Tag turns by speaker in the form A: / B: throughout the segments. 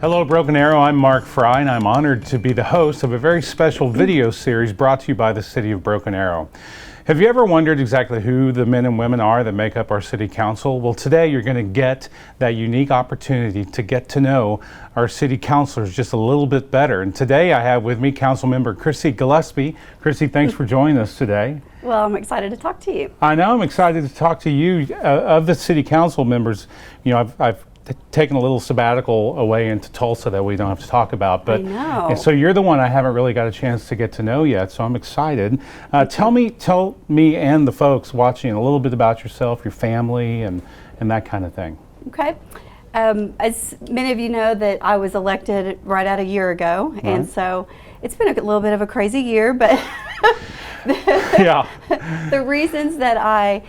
A: Hello, Broken Arrow. I'm Mark Fry, and I'm honored to be the host of a very special video series brought to you by the City of Broken Arrow. Have you ever wondered exactly who the men and women are that make up our City Council? Well, today you're going to get that unique opportunity to get to know our City Councilors just a little bit better. And today I have with me Councilmember Christi Gillespie. Christi, thanks for joining us today.
B: Well, I'm excited to talk to you.
A: I know, I'm excited to talk to you. Of the City Council members, you know, I've taken a little sabbatical away into Tulsa that we don't have to talk about, but
B: I know.
A: And so you're the one I haven't really got a chance to get to know yet, so I'm excited. Tell me and the folks watching a little bit about yourself, your family, and that kind of thing.
B: Okay. As many of you know, that I was elected right at a year ago, and so it's been a little bit of a crazy year, but
A: Yeah.
B: The reasons that I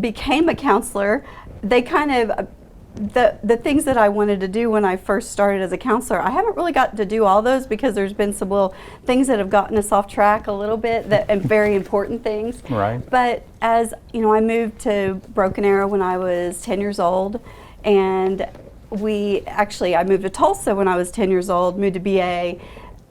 B: became a counselor, they kind of the things that I wanted to do when I first started as a counselor, I haven't really gotten to do all those because there's been some little things that have gotten us off track a little bit, and very important things.
A: Right.
B: But as you know, I moved to Broken Arrow when I was 10 years old, and I moved to Tulsa when I was 10 years old, moved to BA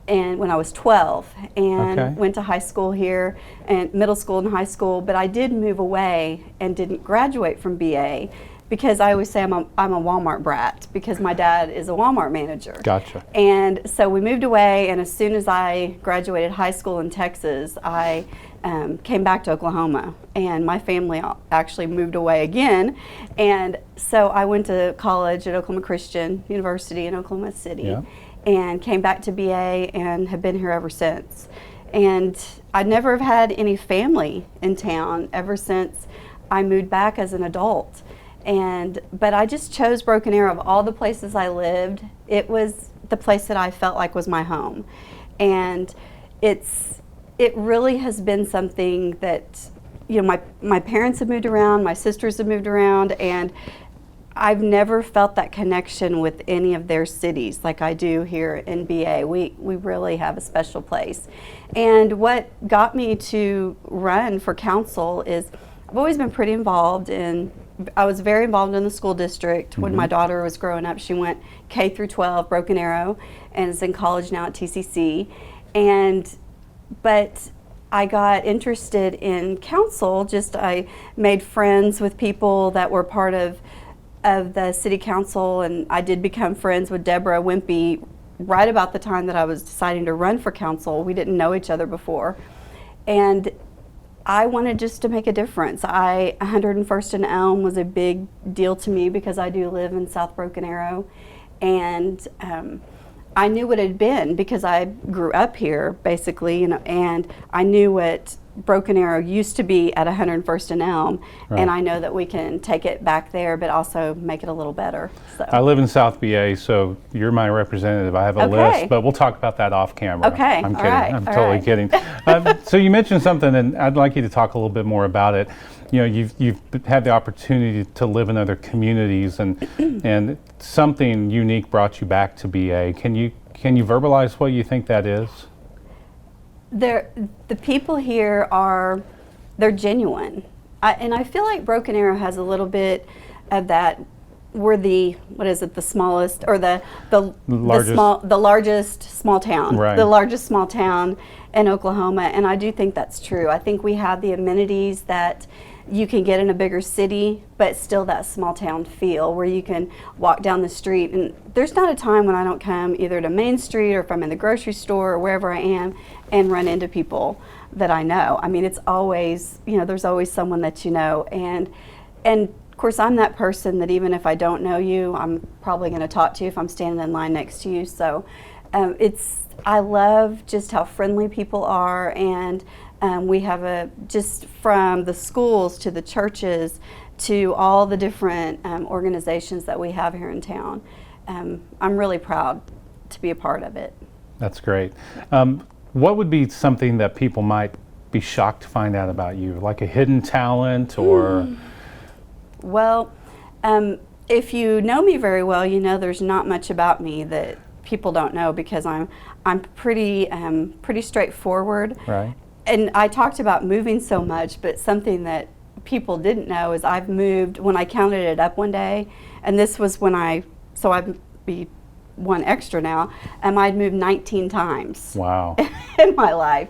B: and when I was 12, and went to high school here, and middle school and high school, but I did move away and didn't graduate from BA. Because I always say I'm a Walmart brat, because my dad is a Walmart manager.
A: Gotcha.
B: And so we moved away, and as soon as I graduated high school in Texas, I came back to Oklahoma, and my family actually moved away again. And so I went to college at Oklahoma Christian University in Oklahoma City, and came back to BA and have been here ever since. And I never have had any family in town ever since I moved back as an adult. But I just chose Broken Arrow. Of all the places I lived, it was the place that I felt like was my home. And it really has been something that, you know, my parents have moved around, my sisters have moved around, and I've never felt that connection with any of their cities like I do here in BA. We really have a special place. And what got me to run for council is I've always been pretty involved I was very involved in the school district. When my daughter was growing up, she went K through 12, Broken Arrow, and is in college now at TCC. But I got interested in council. I made friends with people that were part of the city council, and I did become friends with Deborah Wimpy right about the time that I was deciding to run for council. We didn't know each other before. And I wanted just to make a difference. 101st and Elm was a big deal to me because I do live in South Broken Arrow, and I knew what it had been because I grew up here basically, you know, and I knew what Broken Arrow used to be at 101st and Elm, and I know that we can take it back there, but also make it a little better. So. I
A: live in South BA, so you're my representative. I have a list, but we'll talk about that off camera.
B: Okay.
A: I'm kidding. I'm totally kidding. So you mentioned something, and I'd like you to talk a little bit more about it. You know, you've had the opportunity to live in other communities, and something unique brought you back to BA. Can you verbalize what you think that is?
B: The people here they're genuine, and I feel like Broken Arrow has a little bit of that. We're the smallest, or the largest small town, the largest small town in Oklahoma, and I do think that's true. I think we have the amenities that you can get in a bigger city, but still that small town feel where you can walk down the street, and there's not a time when I don't come either to Main Street or if I'm in the grocery store or wherever I am and run into people that I know. I mean, it's always, you know, there's always someone that you know, and of course I'm that person that even if I don't know you, I'm probably going to talk to you if I'm standing in line next to you. So I love just how friendly people are, and we have just from the schools to the churches to all the different organizations that we have here in town. I'm really proud to be a part of it.
A: That's great. What would be something that people might be shocked to find out about you, like a hidden talent or?
B: Well, if you know me very well, you know there's not much about me that people don't know, because I'm pretty straightforward.
A: Right.
B: And I talked about moving so much, but something that people didn't know is I've moved, when I counted it up one day, and this was when I'd be one extra now, I'd moved 19 times.
A: Wow.
B: In my life.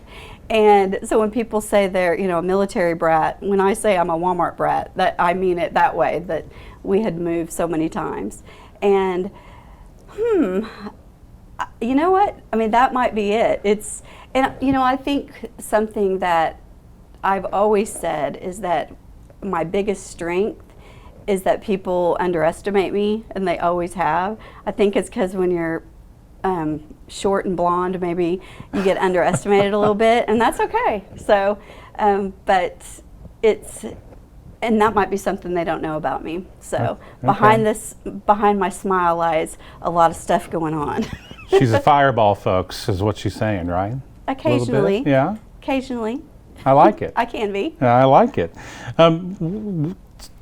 B: And so when people say they're, a military brat, when I say I'm a Walmart brat, that I mean it that way, that we had moved so many times. And you know what? I mean, that might be it. I think something that I've always said is that my biggest strength is that people underestimate me, and they always have. I think it's because when you're short and blonde, maybe you get underestimated a little bit, and that's okay. So, but and that might be something they don't know about me. So
A: okay.
B: behind my smile lies a lot of stuff going on.
A: She's a fireball, folks, is what she's saying, right?
B: Occasionally.
A: Yeah.
B: Occasionally.
A: I like it.
B: I can be.
A: I like it.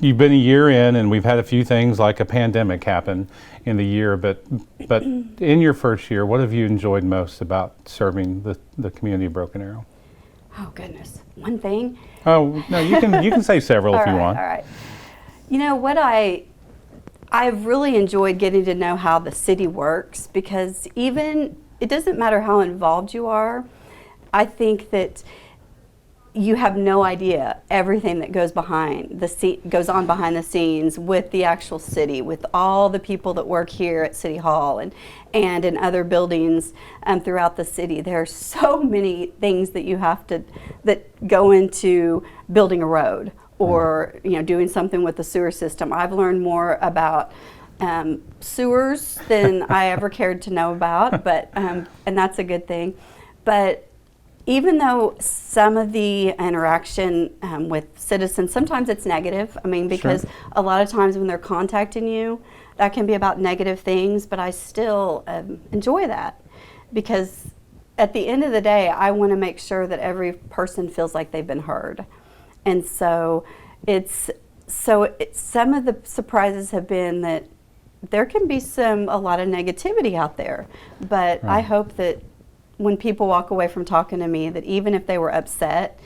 A: You've been a year in, and we've had a few things like a pandemic happen in the year. But in your first year, what have you enjoyed most about serving the community of Broken Arrow?
B: Oh goodness, one thing.
A: Oh no, you can say several if you want.
B: All right. You know what I've really enjoyed getting to know how the city works, because even it doesn't matter how involved you are. I think that you have no idea everything that goes goes on behind the scenes with the actual city, with all the people that work here at City Hall and in other buildings throughout the city. There are so many things that go into building a road, or doing something with the sewer system. I've learned more about sewers than I ever cared to know about, but and that's a good thing. But even though some of the interaction with citizens, sometimes it's negative. I mean, because
A: Sure.
B: a lot of times when they're contacting you, that can be about negative things, but I still enjoy that, because at the end of the day, I want to make sure that every person feels like they've been heard. And so some of the surprises have been that there can be a lot of negativity out there, but
A: Right.
B: I hope that when people walk away from talking to me, that even if they were upset,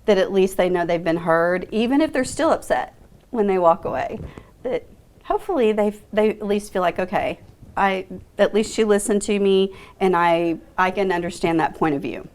B: that at least they know they've been heard, even if they're still upset when they walk away, that hopefully they at least feel like, okay, at least she listened to me, and I can understand that point of view.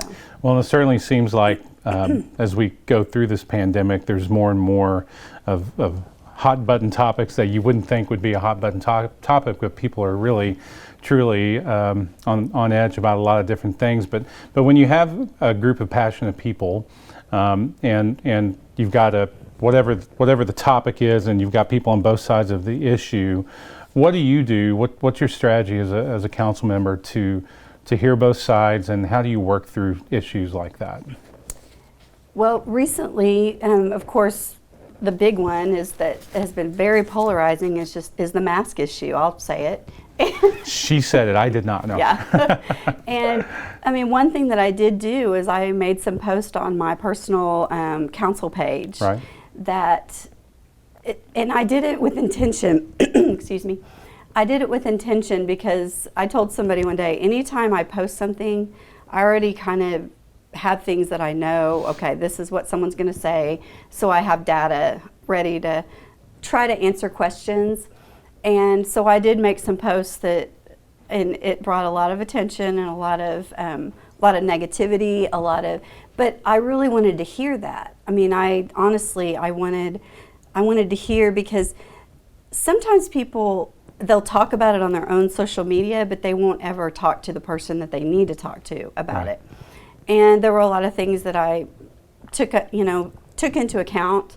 B: So.
A: Well, it certainly seems like as we go through this pandemic, there's more and more of hot button topics that you wouldn't think would be a hot button topic, but people are really truly on edge about a lot of different things. But when you have a group of passionate people, and you've got whatever the topic is, and you've got people on both sides of the issue, what do you do? What's your strategy as a council member to hear both sides, and how do you work through issues like that?
B: Well, recently, of course, the big one that has been very polarizing is the mask issue. I'll say it.
A: She said it. I did not know.
B: Yeah. And I mean, one thing that I did do is I made some posts on my personal council page.
A: Right.
B: And I did it with intention. Excuse me. I did it with intention because I told somebody one day, anytime I post something, I already kind of have things that I know, okay, this is what someone's going to say, so I have data ready to try to answer questions. And so I did make some posts and it brought a lot of attention and a lot of negativity, but I really wanted to hear that. I mean, I wanted to hear, because sometimes people, they'll talk about it on their own social media, but they won't ever talk to the person that they need to talk to about it. And there were a lot of things that I took into account,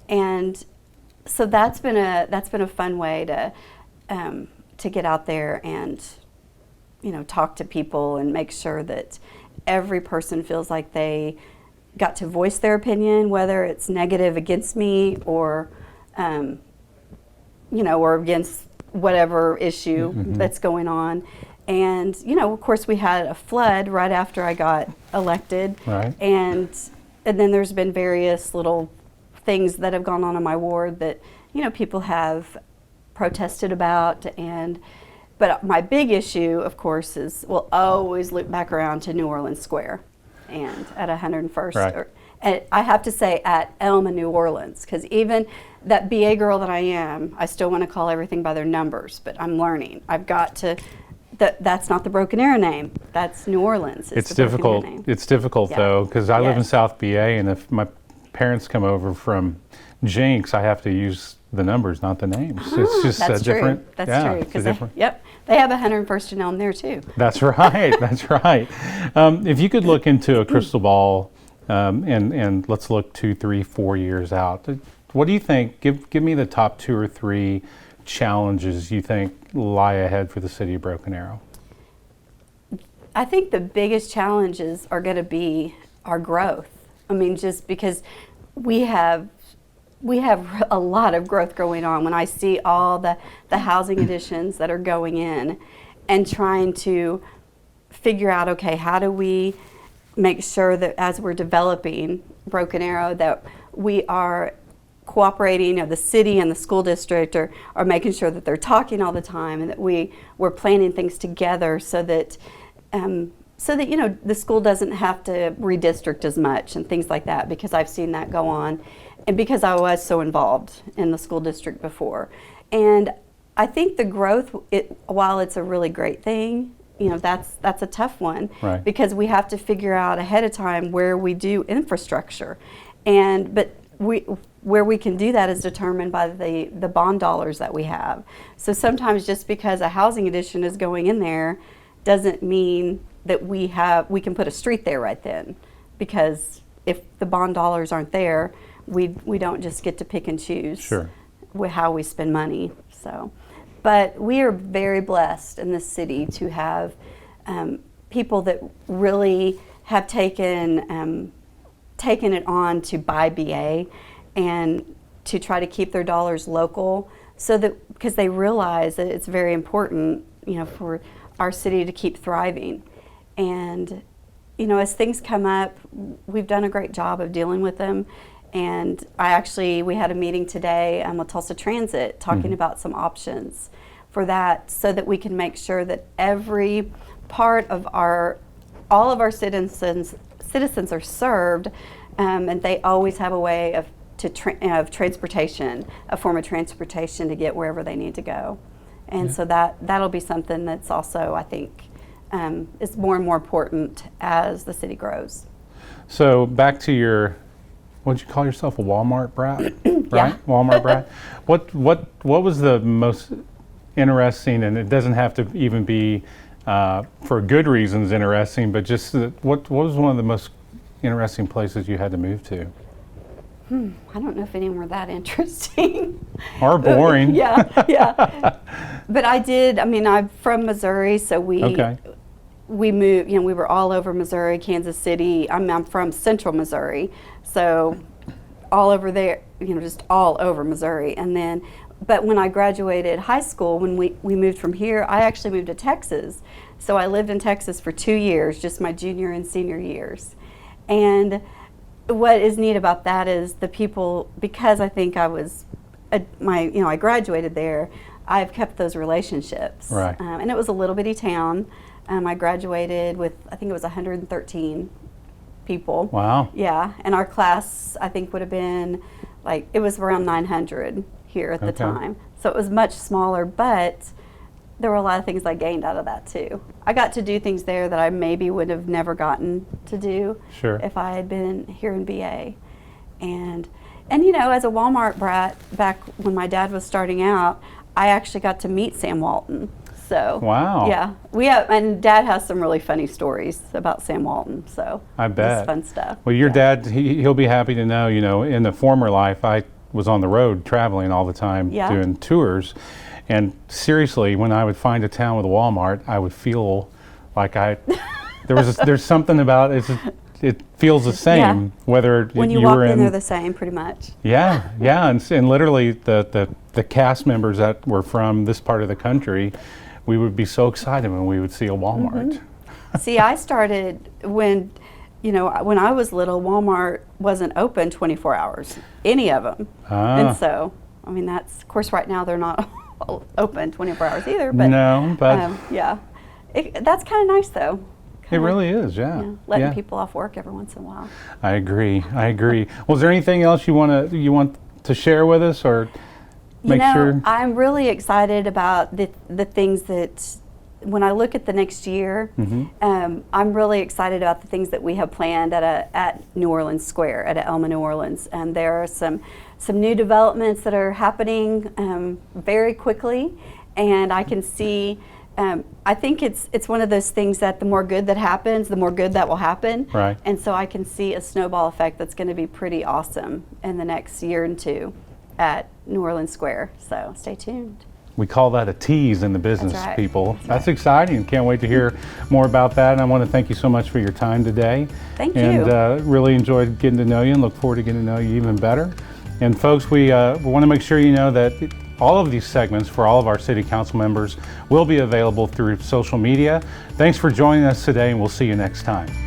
B: and so that's been a fun way to get out there and talk to people and make sure that every person feels like they got to voice their opinion, whether it's negative against me or or against whatever issue that's going on. And, of course, we had a flood right after I got elected. Right. And then there's been various little things that have gone on in my ward that, people have protested about. But my big issue, of course, will always loop back around to New Orleans Square and at 101st.
A: Right.
B: I have to say at Elm and New Orleans, because even that BA girl that I am, I still want to call everything by their numbers, but I'm learning. I've got to, that's not the Broken Arrow name. That's New Orleans.
A: It's
B: the Broken Arrow
A: difficult.
B: name.
A: It's difficult
B: Yeah.
A: though, because I live in
B: Yes.
A: South BA, and if my parents come over from Jinx, I have to use the numbers, not the names. It's just
B: That's true.
A: different.
B: That's
A: yeah,
B: true.
A: it's a
B: Because
A: different.
B: they have 101st and Elm there too.
A: That's right. That's right. If you could look into a crystal ball, and let's look 2, 3, 4 years out. What do you think? Give me the top 2 or 3 challenges you think lie ahead for the city of Broken Arrow.
B: I think the biggest challenges are going to be our growth. I mean, just because we have a lot of growth going on. When I see all the housing additions that are going in and trying to figure out, okay, how do we make sure that as we're developing Broken Arrow that we are cooperating, the city and the school district are making sure that they're talking all the time, and that we're planning things together so that the school doesn't have to redistrict as much and things like that, because I've seen that go on, and because I was so involved in the school district before. And I think the growth, while it's a really great thing, that's a tough one,
A: Right.
B: because we have to figure out ahead of time where we do infrastructure, but where we can do that is determined by the bond dollars that we have. So sometimes just because a housing addition is going in there doesn't mean that we can put a street there right then, because if the bond dollars aren't there, we don't just get to pick and choose
A: Sure.
B: how we spend money. So, but we are very blessed in this city to have people that really have taken it on to buy BA and to try to keep their dollars local, so that because they realize that it's very important, for our city to keep thriving. And as things come up, we've done a great job of dealing with them. And we had a meeting today with Tulsa Transit talking about some options for that, so that we can make sure that every part of all of our citizens are served, and they always have a way of transportation, a form of transportation to get wherever they need to go. And so that'll be something that's also, I think, is more and more important as the city grows.
A: So back to what'd you call yourself, a Walmart brat? Right?
B: Yeah.
A: Walmart brat. What was the most interesting, and it doesn't have to even be for good reasons interesting, but just what was one of the most interesting places you had to move to?
B: I don't know if any were that interesting.
A: Or boring.
B: Yeah. But I'm from Missouri, so we moved, we were all over Missouri, Kansas City. I'm from central Missouri, so all over there, just all over Missouri. But when I graduated high school, when we moved from here, I actually moved to Texas. So I lived in Texas for 2 years, just my junior and senior years. And what is neat about that is the people, because I think I graduated there, I've kept those relationships.
A: Right.
B: And it was a little bitty town. I graduated with, I think it was 113 people.
A: Wow.
B: Yeah, and our class, I think, would have been it was around 900 here at the time. So it was much smaller, but there were a lot of things I gained out of that too. I got to do things there that I maybe would have never gotten to do if I had been here in BA. And as a Walmart brat, back when my dad was starting out, I actually got to meet Sam Walton. So
A: wow.
B: Yeah, and Dad has some really funny stories about Sam Walton. So
A: I bet.
B: It's fun stuff.
A: Well, your dad, he'll be happy to know. In the former life, I was on the road traveling all the time, doing tours. And seriously, when I would find a town with a Walmart, I would feel like there's something about it. It feels the same whether
B: when you walk in, they're the same, pretty much.
A: Yeah, and literally the cast members that were from this part of the country, we would be so excited when we would see a Walmart.
B: See, I started when I was little, Walmart wasn't open 24 hours, any of them. And so, that's, of course, right now they're not open 24 hours either. But
A: no, but
B: that's kind of nice though,
A: It really is, yeah.
B: letting
A: Yeah.
B: people off work every once in a while.
A: I agree. I agree. Was there anything else you want to share with us, or make sure?
B: I'm really excited about the things that, when I look at the next year, I'm really excited about the things that we have planned at New Orleans Square, at Elma, New Orleans. And there are some new developments that are happening very quickly, and I can see. I think it's one of those things that the more good that happens, the more good that will happen.
A: Right.
B: And so I can see a snowball effect that's going to be pretty awesome in the next year and two at New Orleans Square. So stay tuned.
A: We call that a tease in the business,
B: That's right.
A: people. That's exciting. Can't wait to hear more about that. And I want to thank you so much for your time today.
B: Thank you.
A: And really enjoyed getting to know you, and look forward to getting to know you even better. And folks, we want to make sure you know that all of these segments for all of our city council members will be available through social media. Thanks for joining us today, and we'll see you next time.